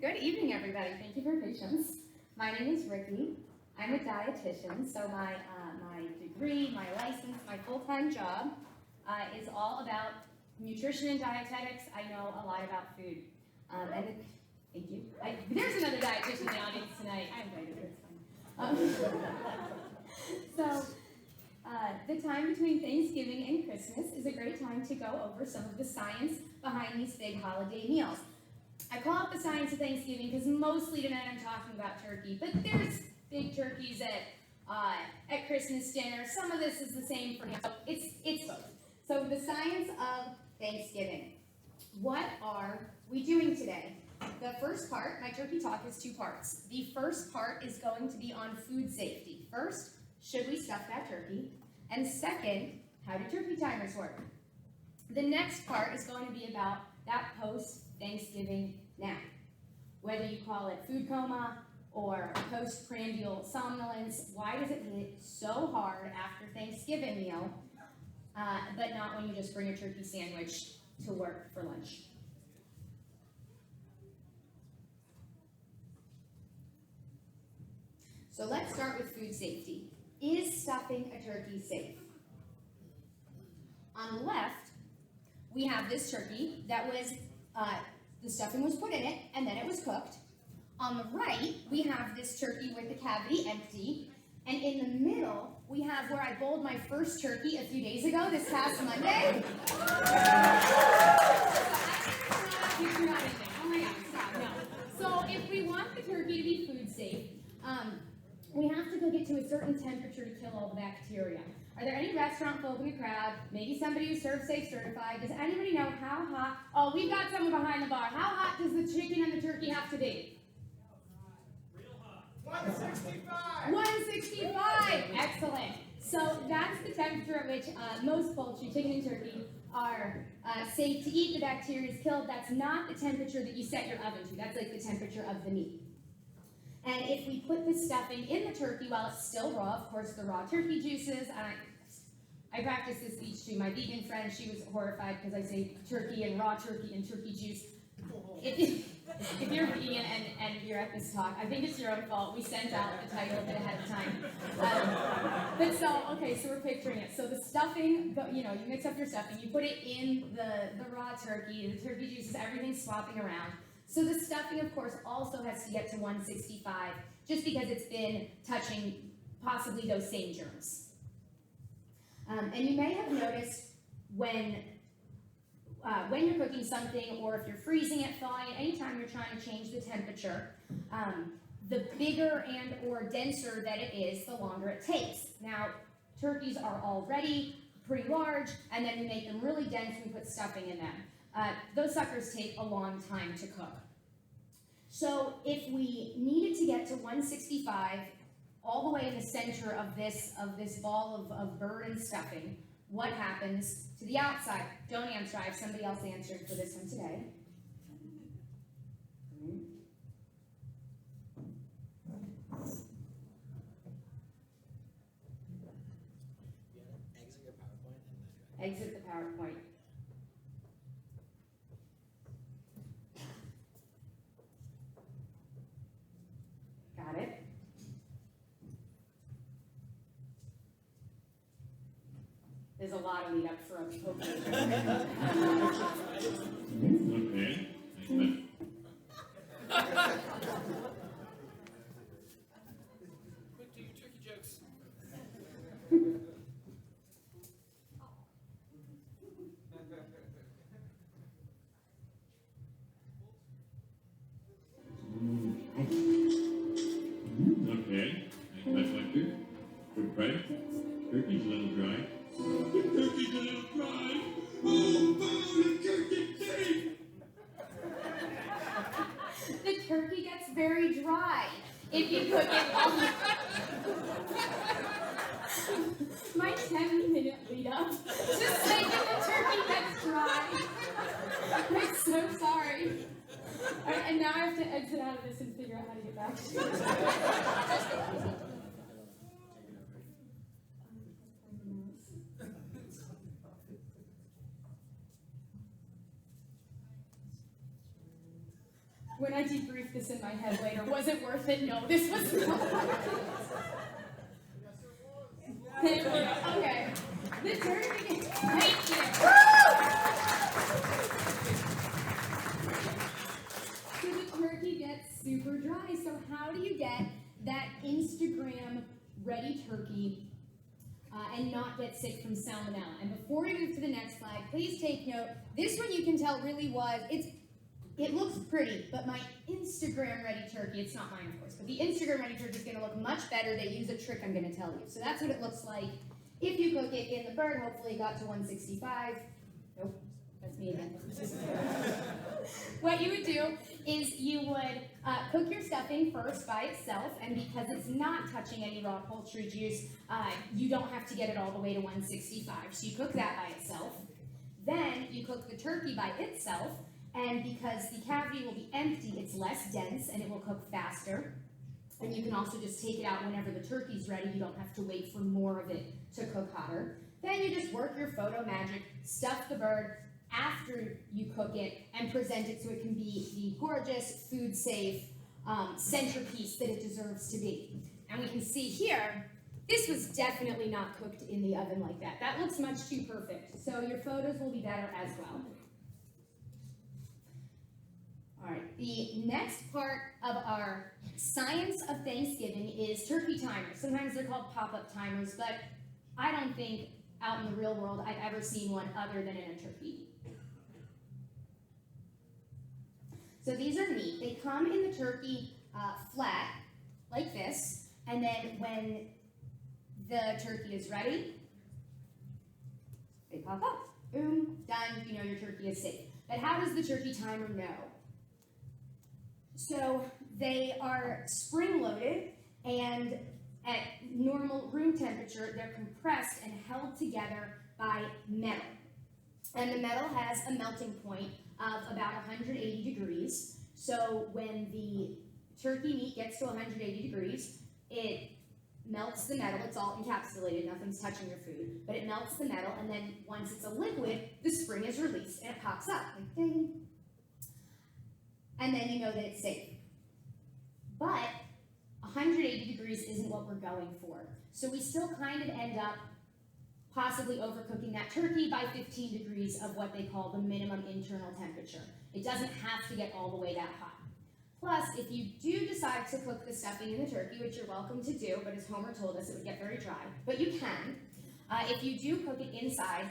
Good evening, everybody. Thank you for your patience. My name is Ricky. I'm a dietitian, so my degree, my license, my full-time job is all about nutrition and dietetics. I know a lot about food. Thank you. There's another dietitian in the audience tonight. I invited her. It's fine. The time between Thanksgiving and Christmas is a great time to go over some of the science behind these big holiday meals. I call it the science of Thanksgiving because mostly tonight I'm talking about turkey, but there's big turkeys at Christmas dinner. Some of this is the same for me. So it's both. So the science of Thanksgiving. What are we doing today? The first part, my turkey talk, is two parts. The first part is going to be on food safety. First, should we stuff that turkey? And second, how do turkey timers work? The next part is going to be about that post-Thanksgiving nap. Whether you call it food coma or postprandial somnolence, why does it hit so hard after Thanksgiving meal, but not when you just bring a turkey sandwich to work for lunch? So let's start with food safety. Is stuffing a turkey safe? On the left, we have this turkey that was, the stuffing was put in it, and then it was cooked. On the right, we have this turkey with the cavity empty, and in the middle, we have where I bowled my first turkey a few days ago, this past Monday. Oh my God, stop, no. So if we want the turkey to be food safe, we have to cook it to a certain temperature to kill all the bacteria. Are there any restaurant folk in the crowd? Maybe somebody who's Serve Safe certified. Does anybody know how hot? Oh, we've got someone behind the bar. How hot does the chicken and the turkey have to be? Real hot. 165. 165. Excellent. So that's the temperature at which most poultry, chicken and turkey, are safe to eat. The bacteria is killed. That's not the temperature that you set your oven to. That's like the temperature of the meat. And if we put the stuffing in the turkey while it's still raw, of course, the raw turkey juices, I practiced this speech to my vegan friend. She was horrified because I say turkey and raw turkey and turkey juice. If you're vegan and you're at this talk, I think it's your own fault. We sent out the title a bit ahead of time. So we're picturing it. So the stuffing, you mix up your stuffing, you put it in the raw turkey, the turkey juices, everything's swapping around. So the stuffing, of course, also has to get to 165, just because it's been touching possibly those same germs. And you may have noticed when you're cooking something, or if you're freezing it, thawing it, anytime you're trying to change the temperature, the bigger and or denser that it is, the longer it takes. Now, turkeys are already pretty large, and then we make them really dense and we put stuffing in them. Those suckers take a long time to cook. So if we needed to get to 165, all the way in the center of this ball of bird and stuffing, what happens to the outside? Don't answer. I have somebody else answered for this one today. Exit the PowerPoint. Got it? There's a lot of lead up for a poker. Okay. Quick, do your turkey jokes. Okay. That's like good. Right? Turkey's a little dry. The turkey's a little dry. Oh, the turkey's safe. The turkey gets very dry if you cook it all. My 10-minute lead up just saying that the turkey gets dry. I'm so sorry. All right, and now I have to exit out of this and figure out how to get back to it. when I debrief this in my head later, was it worth it? No, this was not worth it. Okay. The turkey. Thank you. So the turkey gets super dry. So how do you get that Instagram ready turkey and not get sick from salmonella? And before we move to the next slide, please take note. This one you can tell really was, it looks pretty, but my Instagram ready turkey, it's not mine of course, but the Instagram ready turkey is going to look much better. They use a trick I'm going to tell you. So that's what it looks like if you cook it in the bird. Hopefully it got to 165. Nope, that's me again. What you would do is you would cook your stuffing first by itself, and because it's not touching any raw poultry juice, you don't have to get it all the way to 165. So you cook that by itself. Then you cook the turkey by itself, and because the cavity will be empty, it's less dense and it will cook faster. And you can also just take it out whenever the turkey's ready. You don't have to wait for more of it to cook hotter. Then you just work your photo magic, stuff the bird after you cook it, and present it so it can be the gorgeous, food-safe centerpiece that it deserves to be. And we can see here, this was definitely not cooked in the oven like that. That looks much too perfect. So your photos will be better as well. All right, the next part of our science of Thanksgiving is turkey timers. Sometimes they're called pop-up timers, but I don't think out in the real world I've ever seen one other than in a turkey. So these are neat. They come in the turkey flat, like this, and then when the turkey is ready, they pop up. Boom, done, you know your turkey is safe. But how does the turkey timer know? So they are spring-loaded, and at normal room temperature, they're compressed and held together by metal. And the metal has a melting point of about 180 degrees. So when the turkey meat gets to 180 degrees, it melts the metal. It's all encapsulated, nothing's touching your food, but it melts the metal, and then once it's a liquid, the spring is released and it pops up, like ding. And then you know that it's safe. But 180 degrees isn't what we're going for. So we still kind of end up possibly overcooking that turkey by 15 degrees of what they call the minimum internal temperature. It doesn't have to get all the way that hot. Plus, if you do decide to cook the stuffing in the turkey, which you're welcome to do, but as Homer told us, it would get very dry, but you can. If you do cook it inside,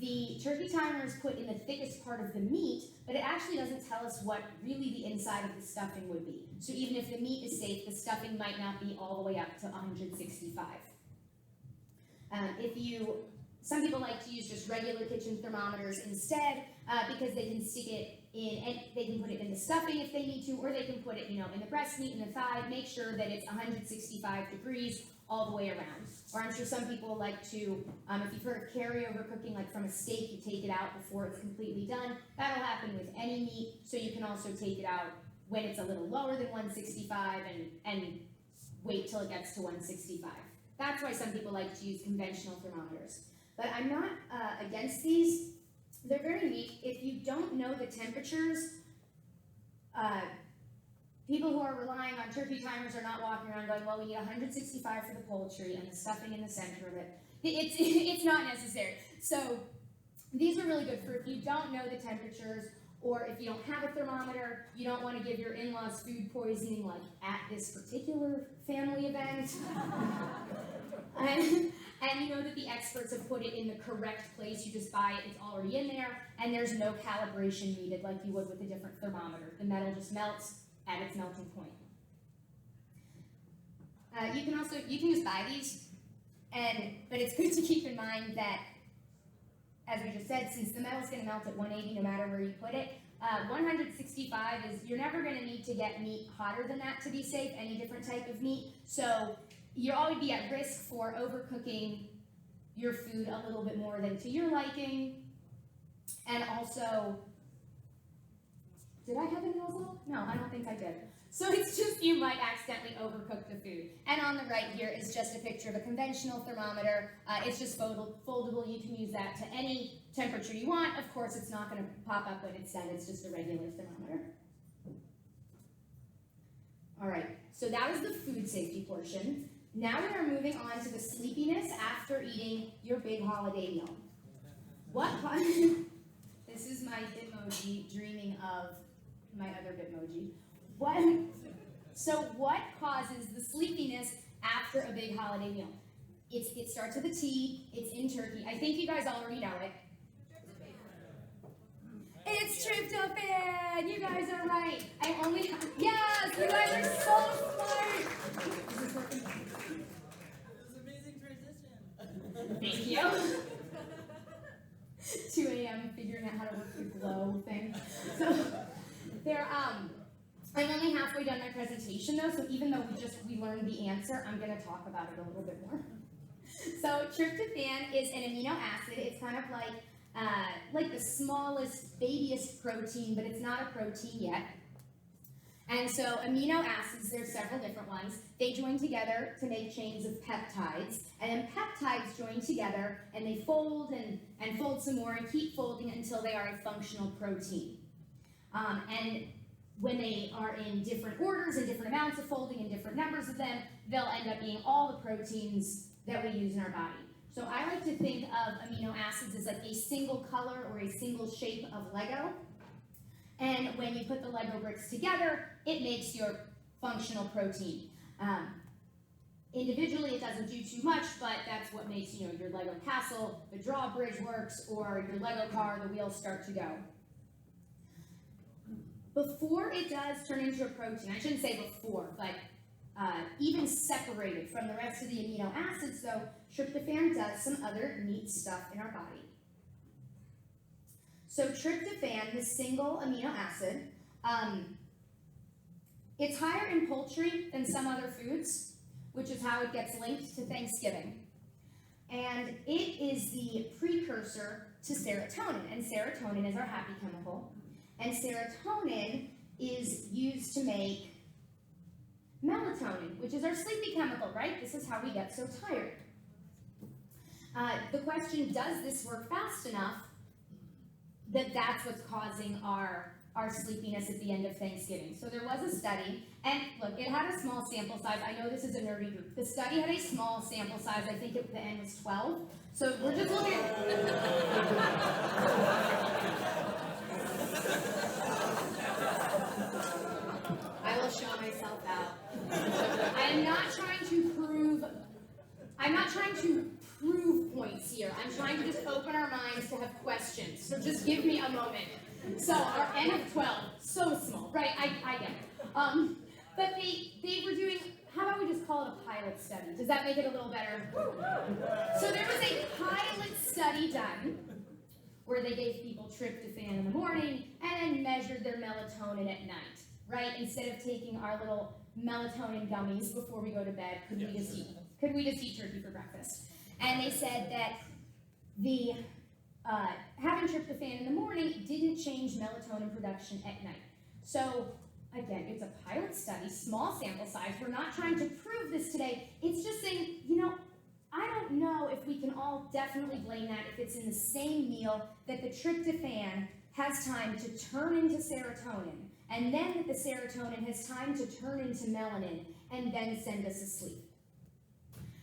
the turkey timer is put in the thickest part of the meat, but it actually doesn't tell us what really the inside of the stuffing would be. So even if the meat is safe, the stuffing might not be all the way up to 165. Some people like to use just regular kitchen thermometers instead, because they can stick it in, and they can put it in the stuffing if they need to, or they can put it, in the breast meat, in the thigh. Make sure that it's 165 degrees all the way around. Or I'm sure some people like to, if you've heard of carryover cooking, like from a steak, you take it out before it's completely done. That'll happen with any meat, so you can also take it out when it's a little lower than 165 and wait till it gets to 165. That's why some people like to use conventional thermometers. But I'm not against these. They're very neat. If you don't know the temperatures, people who are relying on turkey timers are not walking around going, well, we need 165 for the poultry and the stuffing in the center of it. It's not necessary. So these are really good for if you don't know the temperatures, or if you don't have a thermometer, you don't want to give your in-laws food poisoning like at this particular family event. And you know that the experts have put it in the correct place. You just buy it, it's already in there, and there's no calibration needed like you would with a different thermometer. The metal just melts at its melting point. You can just buy these, but it's good to keep in mind that, as we just said, since the metal's going to melt at 180 no matter where you put it, 165 is, you're never going to need to get meat hotter than that to be safe, any different type of meat. So you'll always be at risk for overcooking your food a little bit more than to your liking. And also, did I have a nozzle? No, I don't think I did. So it's just you might accidentally overcook the food. And on the right here is just a picture of a conventional thermometer. It's just foldable. You can use that to any temperature you want. Of course, it's not going to pop up when it's done. It's just a regular thermometer. So that was the food safety portion. Now we are moving on to the sleepiness after eating your big holiday meal. This is my Bitmoji dreaming of my other Bitmoji. What causes the sleepiness after a big holiday meal? It starts with a T, it's in turkey. I think you guys already know it. It's tryptophan! You guys are right. Yes, you guys are so smart. Is this working? It was an amazing transition. Thank you. 2 a.m. figuring out how to work the glow thing. So I'm only halfway done my presentation though, so even though we learned the answer, I'm gonna talk about it a little bit more. So tryptophan is an amino acid. It's kind of like the smallest, babyest protein, but it's not a protein yet. And so amino acids, there's several different ones. They join together to make chains of peptides, and then peptides join together and they fold and fold some more and keep folding until they are a functional protein. And when they are in different orders and different amounts of folding and different numbers of them, they'll end up being all the proteins that we use in our body. So I like to think of amino acids as like a single color or a single shape of Lego. And when you put the Lego bricks together, it makes your functional protein. Individually, it doesn't do too much, but that's what makes your Lego castle, the drawbridge works, or your Lego car, the wheels start to go. Before it does turn into a protein, I shouldn't say before, but even separated from the rest of the amino acids, though, tryptophan does some other neat stuff in our body. So tryptophan, the single amino acid, it's higher in poultry than some other foods, which is how it gets linked to Thanksgiving. And it is the precursor to serotonin, and serotonin is our happy chemical. And serotonin is used to make melatonin, which is our sleepy chemical, right? This is how we get so tired. The question, does this work fast enough that that's what's causing our sleepiness at the end of Thanksgiving? So there was a study, and look, it had a small sample size. I know this is a nerdy group. The study had a small sample size. I think the N was 12. So we're just looking at... I will show myself out. I'm not trying to prove points here. I'm trying to just open our minds to have questions. So just give me a moment. So our N of 12, so small, right? I get it. But they were doing, how about we just call it a pilot study? Does that make it a little better? So there was a pilot study done where they gave people tryptophan in the morning and then measured their melatonin at night, right? Instead of taking our little melatonin gummies before we go to bed, could we just eat turkey for breakfast? And they said that the having tryptophan in the morning didn't change melatonin production at night. So again, it's a pilot study, small sample size. We're not trying to prove this today. It's just saying, I don't know if we can all definitely blame that if it's in the same meal that the tryptophan has time to turn into serotonin, and then that the serotonin has time to turn into melanin, and then send us asleep.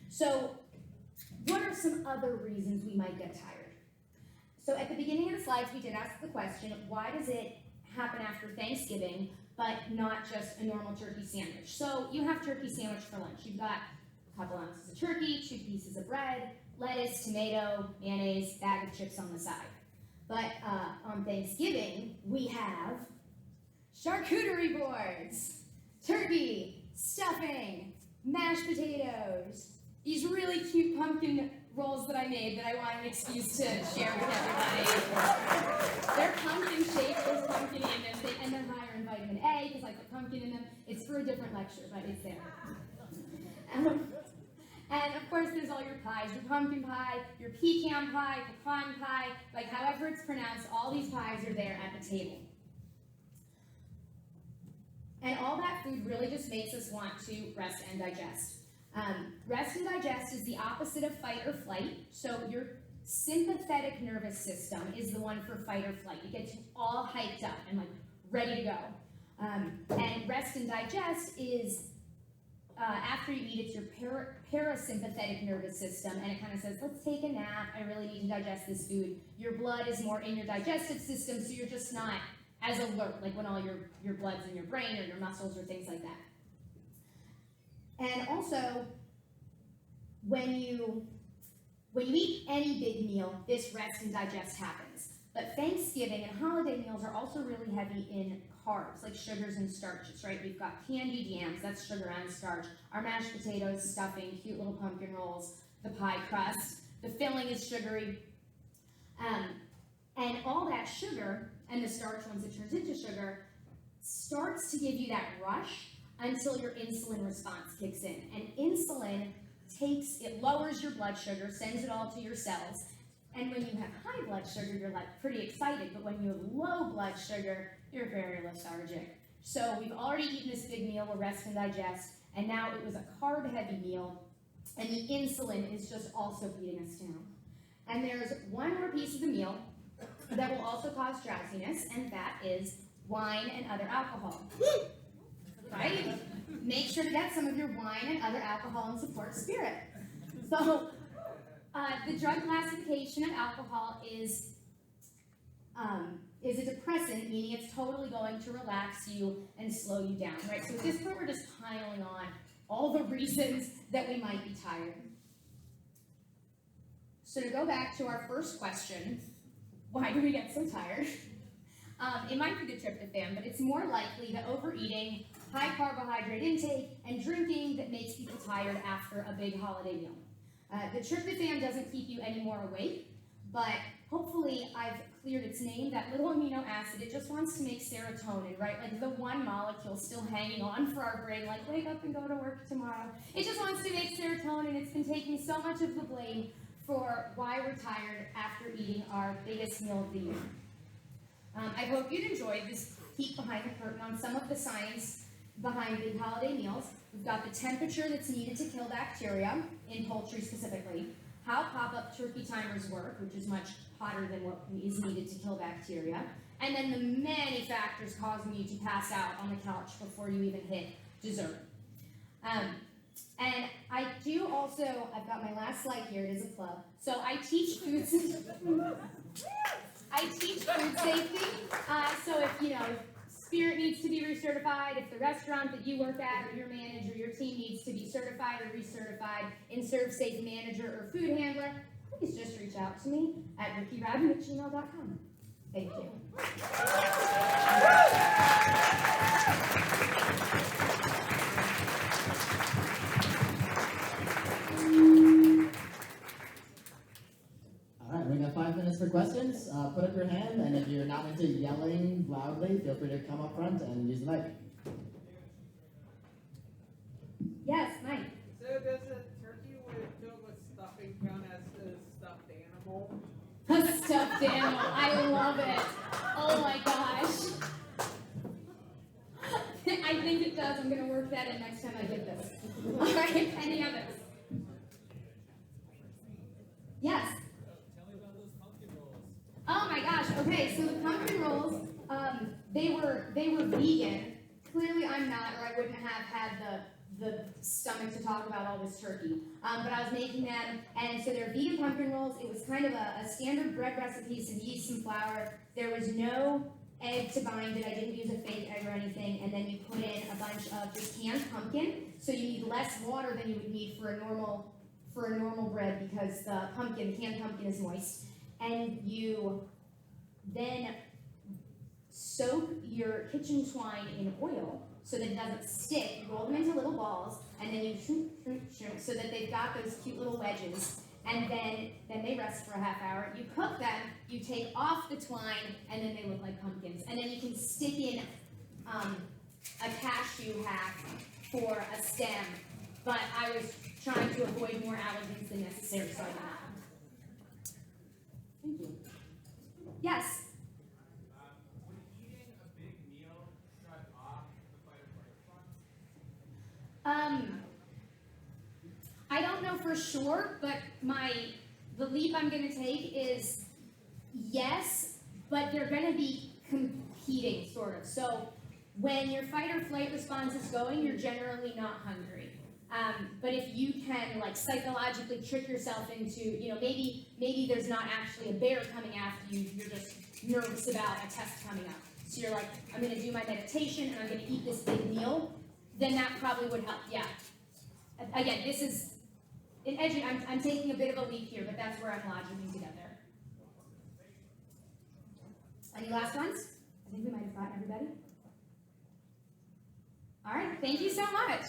So what are some other reasons we might get tired? So at the beginning of the slides, we did ask the question, why does it happen after Thanksgiving, but not just a normal turkey sandwich? So you have turkey sandwich for lunch. You've got a couple ounces of turkey, 2 pieces of bread, lettuce, tomato, mayonnaise, bag of chips on the side. But on Thanksgiving, we have charcuterie boards, turkey, stuffing, mashed potatoes, these really cute pumpkin rolls that I made that I want an excuse to share with everybody. They're pumpkin shaped, there's pumpkin in them, and they're higher in vitamin A because I put pumpkin in them. It's for a different lecture, but it's there. And of course, there's all your pies, your pumpkin pie, your pecan pie, pecan pie, like however it's pronounced, all these pies are there at the table. And all that food really just makes us want to rest and digest. Rest and digest is the opposite of fight or flight. So your sympathetic nervous system is the one for fight or flight. It gets you all hyped up and ready to go. And rest and digest is after you eat, it's your parasympathetic nervous system, and it kind of says, let's take a nap, I really need to digest this food. Your blood is more in your digestive system, so you're just not as alert, like when all your blood's in your brain or your muscles or things like that. And also, when you eat any big meal, this rest and digest happens. But Thanksgiving and holiday meals are also really heavy in carbs, like sugars and starches, right? We've got candied yams, that's sugar and starch. Our mashed potatoes, stuffing, cute little pumpkin rolls, the pie crust. The filling is sugary. And all that sugar, and the starch once it turns into sugar, starts to give you that rush until your insulin response kicks in. And insulin it lowers your blood sugar, sends it all to your cells. And when you have high blood sugar, you're like pretty excited, but when you have low blood sugar, you're very lethargic. So we've already eaten this big meal, we'll rest and digest, and now it was a carb-heavy meal, and the insulin is just also beating us down. And there's one more piece of the meal that will also cause drowsiness, and that is wine and other alcohol. Right? Make sure to get some of your wine and other alcohol and support spirit. So, the drug classification of alcohol is a depressant, meaning it's totally going to relax you and slow you down, right? So at this point, we're just piling on all the reasons that we might be tired. So to go back to our first question, why do we get so tired? It might be the tryptophan, but it's more likely the overeating, high carbohydrate intake, and drinking that makes people tired after a big holiday meal. The tryptophan doesn't keep you any more awake, but hopefully I've cleared its name. That little amino acid, it just wants to make serotonin, right? Like the one molecule still hanging on for our brain, like wake up and go to work tomorrow. It just wants to make serotonin. It's been taking so much of the blame for why we're tired after eating our biggest meal of the year. I hope you'd enjoyed this peek behind the curtain on some of the science behind big holiday meals. We've got the temperature that's needed to kill bacteria, in poultry specifically, how pop-up turkey timers work, which is much hotter than what is needed to kill bacteria, and then the many factors causing you to pass out on the couch before you even hit dessert. And I do also, I've got my last slide here, it is a plug. So I teach food safety. So if Spirit needs to be recertified, if the restaurant that you work at or your manager, your team needs to be certified or recertified in ServSafe manager or food handler, please just reach out to me at rickyrabin@gmail.com. Thank you. All right, we got 5 minutes for questions. Put up your hand, and if you're not into yelling loudly, feel free to come up front and use the mic. Yes, Mike. So does a turkey filled with stuffing count as a stuffed animal? A stuffed animal. I love it. Oh my gosh. I think it does. I'm going to work that in next time I get this. All right, any others? Yes. Tell me about those pumpkin rolls. Oh my gosh. Okay, so the pumpkin rolls, they were vegan. Clearly I'm not, or I wouldn't have had the stomach to talk about all this turkey. But I was making them, and so they're vegan pumpkin rolls. It was kind of a standard bread recipe, some yeast, some flour. There was no egg to bind it. I didn't use a fake egg or anything. And then you put in a bunch of just canned pumpkin. So you need less water than you would need for a normal bread because the canned pumpkin is moist. And you then soak your kitchen twine in oil so that it doesn't stick. You roll them into little balls, and then you shoot so that they've got those cute little wedges. And then they rest for a half hour. You cook them, you take off the twine, and then they look like pumpkins. And then you can stick in a cashew hack for a stem. But I was trying to avoid more allergens than necessary, so I did not. Thank you. Yes? Would eating a big meal shut off the fight or flight response? I don't know for sure, but the leap I'm going to take is yes, but they're going to be competing, sort of. So when your fight or flight response is going, you're generally not hungry. But if you can like psychologically trick yourself into, you know, maybe there's not actually a bear coming after you, you're just nervous about a test coming up. So you're like, I'm gonna do my meditation and I'm gonna eat this big meal, then that probably would help, yeah. Again, this is, I'm taking a bit of a leap here, but that's where I'm logicking together. Any last ones? I think we might have gotten everybody. All right, thank you so much.